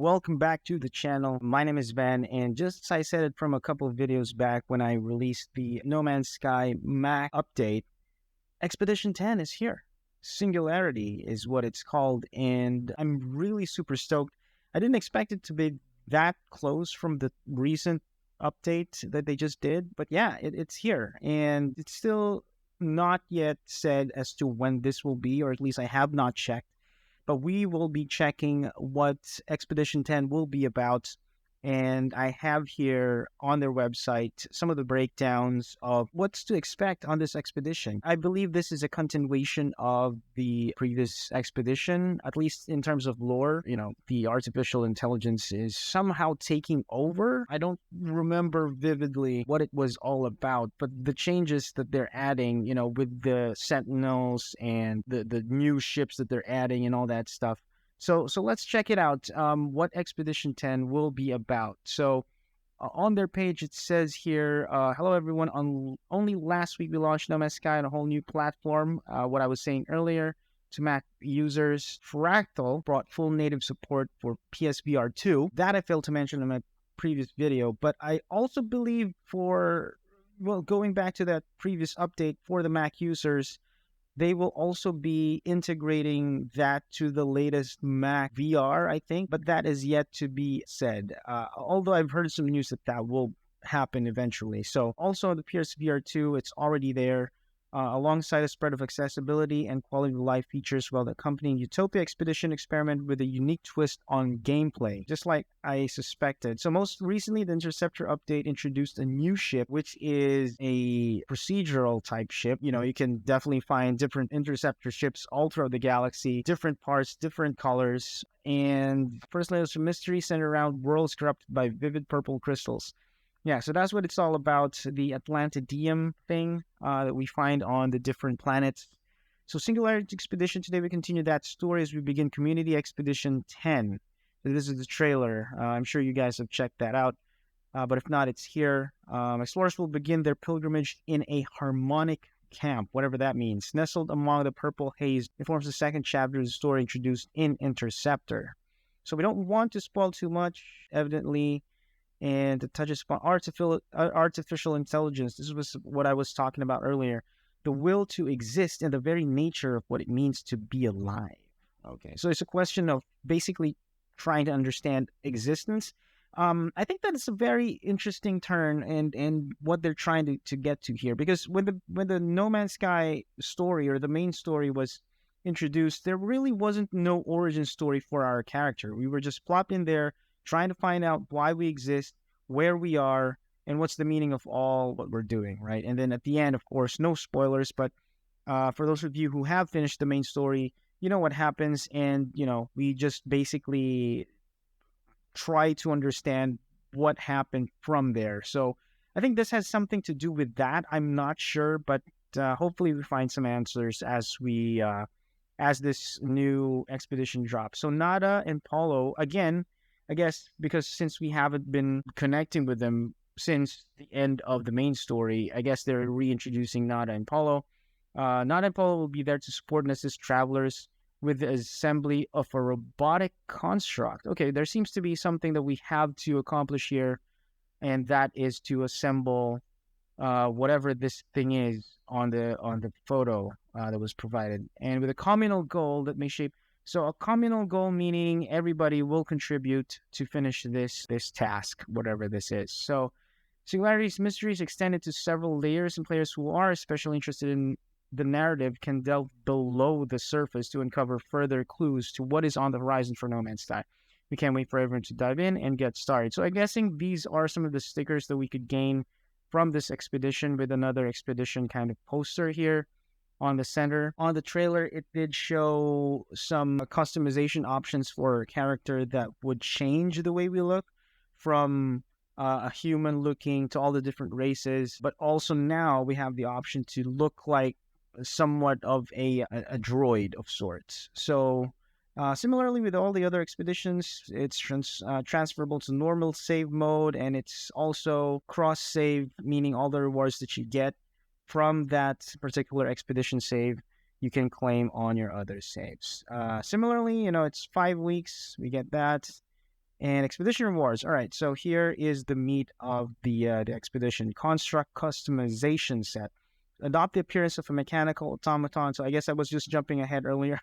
welcome back to the channel. My name is Van, and just as I said it from a couple of videos back when I released the No Man's Sky Mac update, Expedition 10 is here. Singularity is what it's called, and I'm really super stoked. I didn't expect it to be that close from the recent update that they just did, but yeah, it's here, and it's still not yet said as to when this will be, or at least I have not checked, but we will be checking what Expedition 10 will be about. And I have here on their website some of the breakdowns of what's to expect on this expedition. I believe this is a continuation of the previous expedition, at least in terms of lore. You know, the artificial intelligence is somehow taking over. I don't remember vividly what it was all about, but the changes that they're adding, you know, with the Sentinels and the new ships that they're adding and all that stuff. So let's check it out, what Expedition 10 will be about. So on their page, it says here, hello everyone, only last week we launched No Man's Sky on a whole new platform. What I was saying earlier to Mac users, Fractal brought full native support for PSVR 2. That I failed to mention in my previous video, but I also believe going back to that previous update for the Mac users, they will also be integrating that to the latest Mac VR, I think, but that is yet to be said. Although I've heard some news that will happen eventually. So also the PSVR 2, it's already there. Alongside a spread of accessibility and quality of life features while accompanying Utopia Expedition experiment with a unique twist on gameplay, just like I suspected. So most recently, the Interceptor update introduced a new ship, which is a procedural type ship. You know, you can definitely find different Interceptor ships all throughout the galaxy, different parts, different colors. And first layers of mystery centered around worlds corrupted by vivid purple crystals. Yeah, so that's what it's all about, the Atlantidium thing that we find on the different planets. So Singularity Expedition, today we continue that story as we begin Community Expedition 10. So this is the trailer. I'm sure you guys have checked that out, but if not, it's here. Explorers will begin their pilgrimage in a harmonic camp, whatever that means. Nestled among the purple haze, it forms the second chapter of the story introduced in Interceptor. So we don't want to spoil too much, evidently. And it touches upon artificial intelligence. This was what I was talking about earlier. The will to exist and the very nature of what it means to be alive. Okay, so it's a question of basically trying to understand existence. I think that is a very interesting turn and what they're trying to get to here. Because when the No Man's Sky story or the main story was introduced, there really wasn't no origin story for our character. We were just plopped in there, trying to find out why we exist, where we are, and what's the meaning of all what we're doing, right? And then at the end, of course, no spoilers, but for those of you who have finished the main story, you know what happens, and, you know, we just basically try to understand what happened from there. So I think this has something to do with that. I'm not sure, but hopefully we find some answers as this new expedition drops. So Nada and Polo, again, I guess because since we haven't been connecting with them since the end of the main story, I guess they're reintroducing Nada and Polo. Nada and Polo will be there to support and assist travelers with the assembly of a robotic construct. Okay, there seems to be something that we have to accomplish here, and that is to assemble whatever this thing is on the photo that was provided, and with a communal goal that may shape. So a communal goal meaning everybody will contribute to finish this task, whatever this is. So Singularity's mysteries extended to several layers, and players who are especially interested in the narrative can delve below the surface to uncover further clues to what is on the horizon for No Man's Sky. We can't wait for everyone to dive in and get started. So I'm guessing these are some of the stickers that we could gain from this expedition, with another expedition kind of poster here on the center. On the trailer, it did show some customization options for a character that would change the way we look from a human looking to all the different races, but also now we have the option to look like somewhat of a droid of sorts. So similarly with all the other expeditions, it's transferable to normal save mode, and it's also cross save, meaning all the rewards that you get from that particular expedition save you can claim on your other saves. Similarly, you know, it's 5 weeks. We get that. And expedition rewards. All right, so here is the meat of the expedition. Construct customization set. Adopt the appearance of a mechanical automaton. So I guess I was just jumping ahead earlier,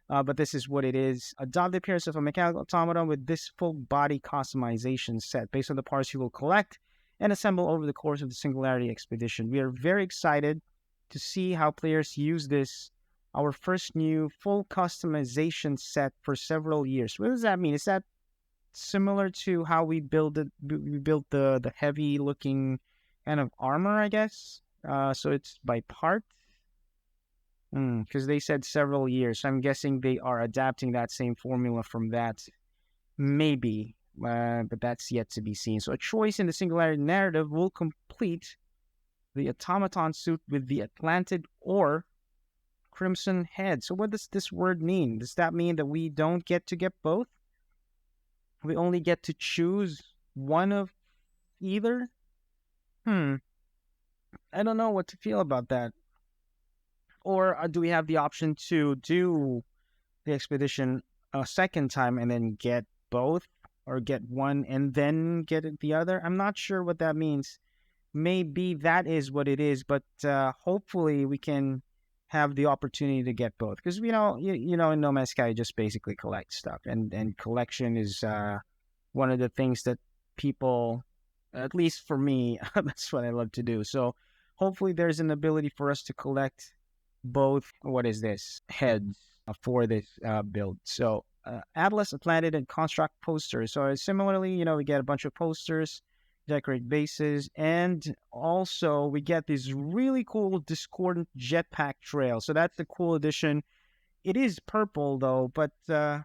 but this is what it is. Adopt the appearance of a mechanical automaton with this full body customization set based on the parts you will collect and assemble over the course of the Singularity expedition. We are very excited to see how players use this, our first new full customization set for several years. What does that mean? Is that similar to how we build it? We built the heavy looking kind of armor, I guess. So it's by part. Because they said several years. So I'm guessing they are adapting that same formula from that. Maybe, but that's yet to be seen. So a choice in the Singularity narrative will complete the automaton suit with the Atlantid or Crimson head. So what does this word mean? Does that mean that we don't get to get both? We only get to choose one of either? I don't know what to feel about that. Or do we have the option to do the expedition a second time and then get both, or get one and then get the other? I'm not sure what that means. Maybe that is what it is, but hopefully we can have the opportunity to get both, because in No Man's Sky, you just basically collect stuff, and collection is one of the things that people, at least for me, that's what I love to do. So hopefully there's an ability for us to collect both. What is this? Heads for this build. So Atlas, Atlantid, and Construct posters. So similarly, we get a bunch of posters, decorate bases, and also we get these really cool discordant jetpack trails. So that's the cool addition. It is purple though, but yeah,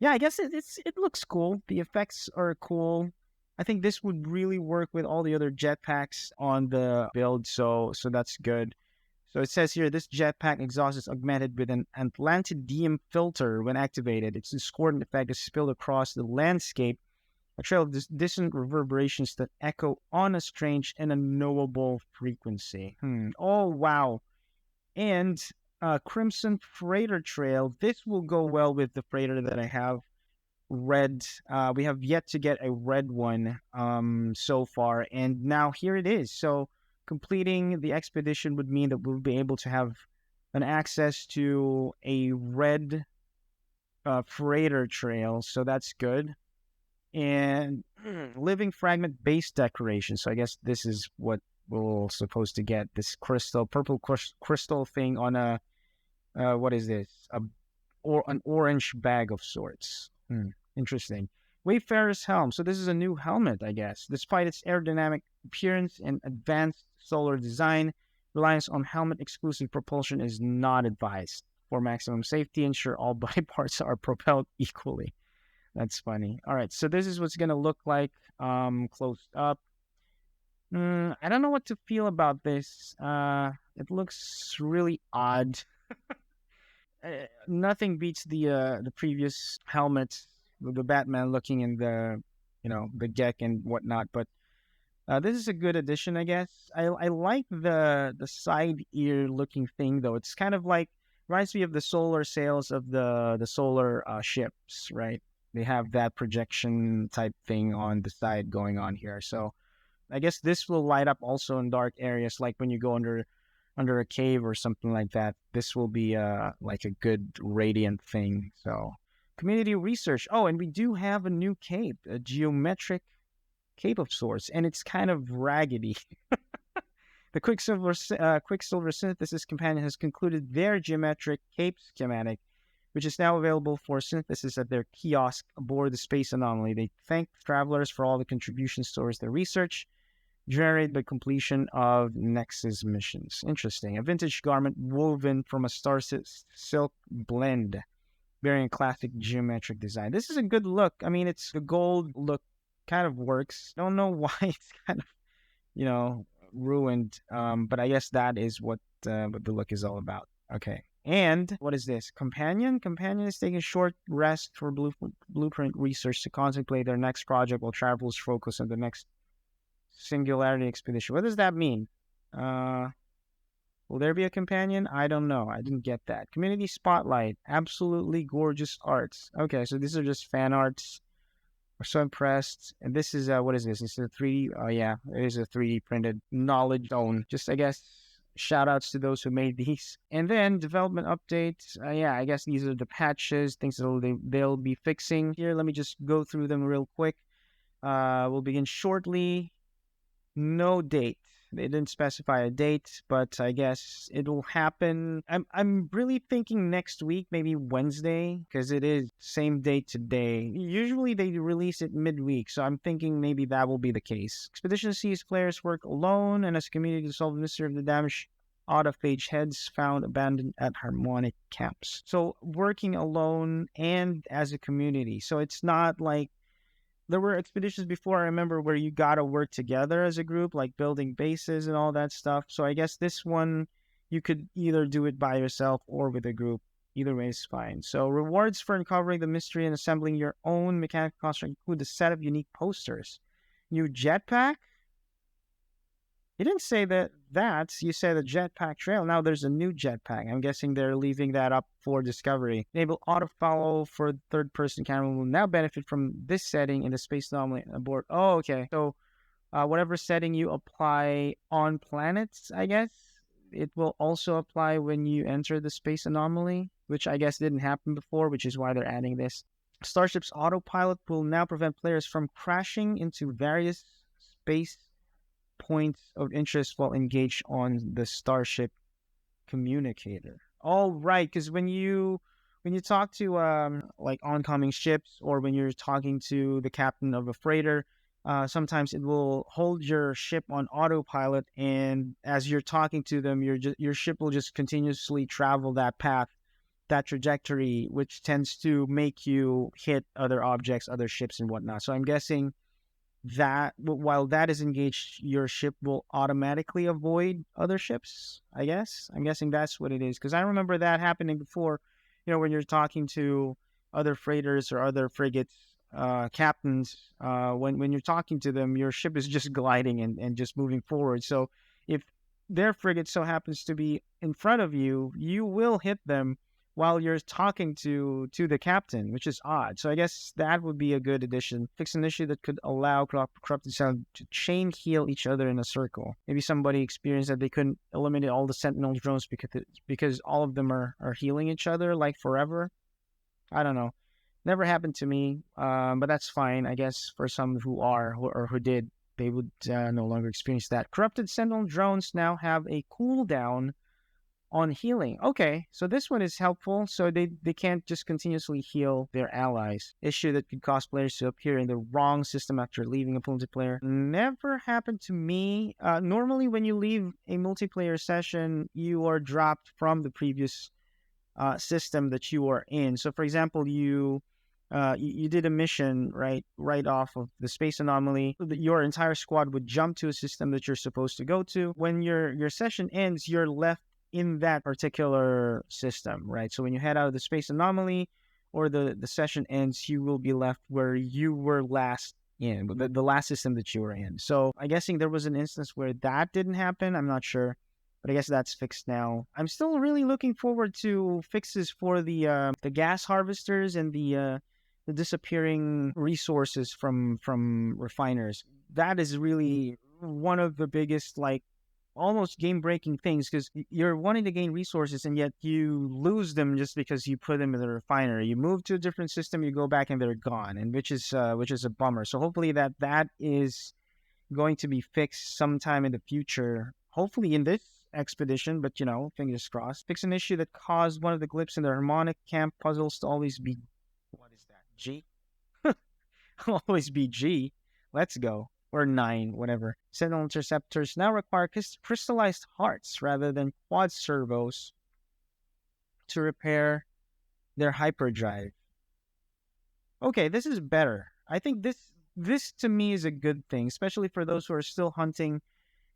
I guess it looks cool. The effects are cool. I think this would really work with all the other jetpacks on the build, so that's good. So it says here, this jetpack exhaust is augmented with an Atlantidium filter when activated. Its discordant effect is spilled across the landscape, a trail of distant reverberations that echo on a strange and unknowable frequency. Oh, wow. And Crimson Freighter Trail. This will go well with the freighter that I have. Red. We have yet to get a red one so far, and now here it is. So completing the expedition would mean that we'll be able to have an access to a red freighter trail, so that's good. And living fragment base decoration. So I guess this is what we're supposed to get, this purple crystal thing on a what is this? Or an orange bag of sorts. Interesting. Wayfarer's helm. So this is a new helmet, I guess. Despite its aerodynamic appearance and advanced solar design, reliance on helmet-exclusive propulsion is not advised. For maximum safety, ensure all body parts are propelled equally. That's funny. All right, so this is what's going to look like closed up. I don't know what to feel about this. It looks really odd. Nothing beats the previous helmet with the Batman looking in the deck and whatnot. But this is a good addition, I guess. I like the side ear looking thing though. It's kind of like, reminds me of the solar sails of the solar ships, right? They have that projection type thing on the side going on here. So I guess this will light up also in dark areas, like when you go under a cave or something like that. This will be like a good radiant thing. So community research. Oh, and we do have a new cape, a geometric cape of sorts, and it's kind of raggedy. The Quicksilver Synthesis Companion has concluded their geometric cape schematic, which is now available for synthesis at their kiosk aboard the Space Anomaly. They thank travelers for all the contributions towards their research, generated by completion of Nexus missions. Interesting. A vintage garment woven from a star silk blend, bearing a classic geometric design. This is a good look. I mean, it's the gold look kind of works. I don't know why it's kind of, ruined. But I guess that is what the look is all about. Okay. And what is this? Companion? Companion is taking a short rest for blueprint research to contemplate their next project while travelers focus on the next Singularity expedition. What does that mean? Will there be a companion? I don't know. I didn't get that. Community spotlight. Absolutely gorgeous arts. Okay, so these are just fan arts. We're so impressed. And this is what is this? It's a 3D. Oh yeah, it is a 3D printed knowledge zone. Just I guess shout outs to those who made these. And then development updates. Yeah, I guess these are the patches, things that they'll be fixing. Here, let me just go through them real quick. We'll begin shortly. No date. They didn't specify a date, but I guess it'll happen. I'm really thinking next week, maybe Wednesday, because it is same date today. Usually they release it midweek, so I'm thinking maybe that will be the case. Expedition sees players work alone and as a community to solve the mystery of the damaged autophage heads found abandoned at harmonic camps. So working alone and as a community. So it's not like there were expeditions before I remember where you gotta work together as a group, like building bases and all that stuff. So I guess this one you could either do it by yourself or with a group. Either way is fine. So rewards for uncovering the mystery and assembling your own mechanical construct include a set of unique posters. New jetpack? You didn't say that. You said a jetpack trail. Now there's a new jetpack. I'm guessing they're leaving that up for discovery. Enable auto follow for third person camera will now benefit from this setting in the space anomaly aboard. Oh, okay. So whatever setting you apply on planets, I guess, it will also apply when you enter the space anomaly, which I guess didn't happen before, which is why they're adding this. Starship's autopilot will now prevent players from crashing into various space points of interest while engaged on the Starship communicator. All right, because when you talk to like oncoming ships or when you're talking to the captain of a freighter, sometimes it will hold your ship on autopilot, and as you're talking to them, your ship will just continuously travel that path, that trajectory, which tends to make you hit other objects, other ships, and whatnot. So I'm guessing that while that is engaged, your ship will automatically avoid other ships. I guess I'm guessing that's what it is because I remember that happening before. When you're talking to other freighters or other frigates captains, when you're talking to them, your ship is just gliding and just moving forward. So if their frigate so happens to be in front of you, you will hit them while you're talking to the captain, which is odd. So I guess that would be a good addition. Fix an issue that could allow corrupted sound to chain heal each other in a circle. Maybe somebody experienced that they couldn't eliminate all the sentinel drones because all of them are healing each other like forever. I don't know. Never happened to me, but that's fine. I guess for some who did, they would no longer experience that. Corrupted sentinel drones now have a cooldown on healing. Okay, so this one is helpful. So they can't just continuously heal their allies. Issue that could cause players to appear in the wrong system after leaving a multiplayer. Never happened to me. Normally, when you leave a multiplayer session, you are dropped from the previous system that you are in. So, for example, you did a mission right off of the space anomaly. Your entire squad would jump to a system that you're supposed to go to. When your session ends, you're left in that particular system, right? So when you head out of the space anomaly or the session ends, you will be left where you were last in, the last system that you were in. So I'm guessing there was an instance where that didn't happen. I'm not sure, but I guess that's fixed now. I'm still really looking forward to fixes for the gas harvesters and the disappearing resources from refiners. That is really one of the biggest almost game breaking things because you're wanting to gain resources and yet you lose them just because you put them in the refinery. You move to a different system, you go back and they're gone, and which is a bummer. So hopefully that is going to be fixed sometime in the future. Hopefully in this expedition, but fingers crossed. Fix an issue that caused one of the glyphs in the harmonic camp puzzles to always be what is that? G? Always be G. Let's go. Or 9, whatever. Sentinel interceptors now require crystallized hearts rather than quad servos to repair their hyperdrive. Okay, this is better. I think this to me is a good thing, especially for those who are still hunting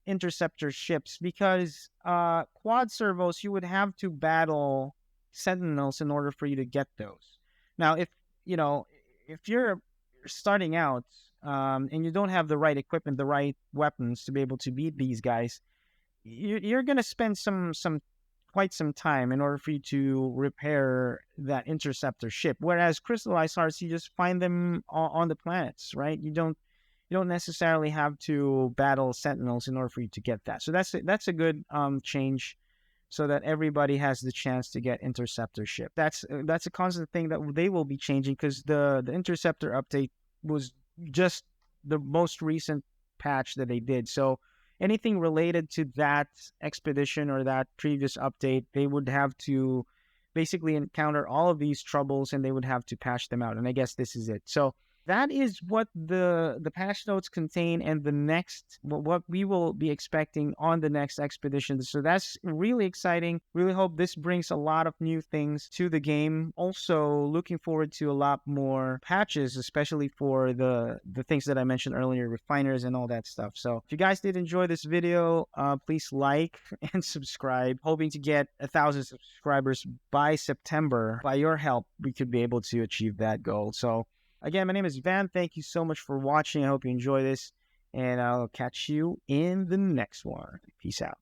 interceptor ships, because quad servos you would have to battle sentinels in order for you to get those. Now, if you're starting out and you don't have the right equipment, the right weapons to be able to beat these guys, you're gonna spend some quite some time in order for you to repair that interceptor ship. Whereas crystallized hearts, you just find them on the planets, right? You don't necessarily have to battle sentinels in order for you to get that. So that's a good change, so that everybody has the chance to get interceptor ship. That's a constant thing that they will be changing, because the interceptor update was just the most recent patch that they did. So anything related to that expedition or that previous update, they would have to basically encounter all of these troubles, and they would have to patch them out. And I guess this is it. So that is what the patch notes contain, and the next what we will be expecting on the next expedition. So that's really exciting. Really hope this brings a lot of new things to the game. Also looking forward to a lot more patches, especially for the things that I mentioned earlier, refiners and all that stuff. So if you guys did enjoy this video, please like and subscribe. Hoping to get 1,000 subscribers by September. By your help, we could be able to achieve that goal. So again, my name is Van. Thank you so much for watching. I hope you enjoy this, and I'll catch you in the next one. Peace out.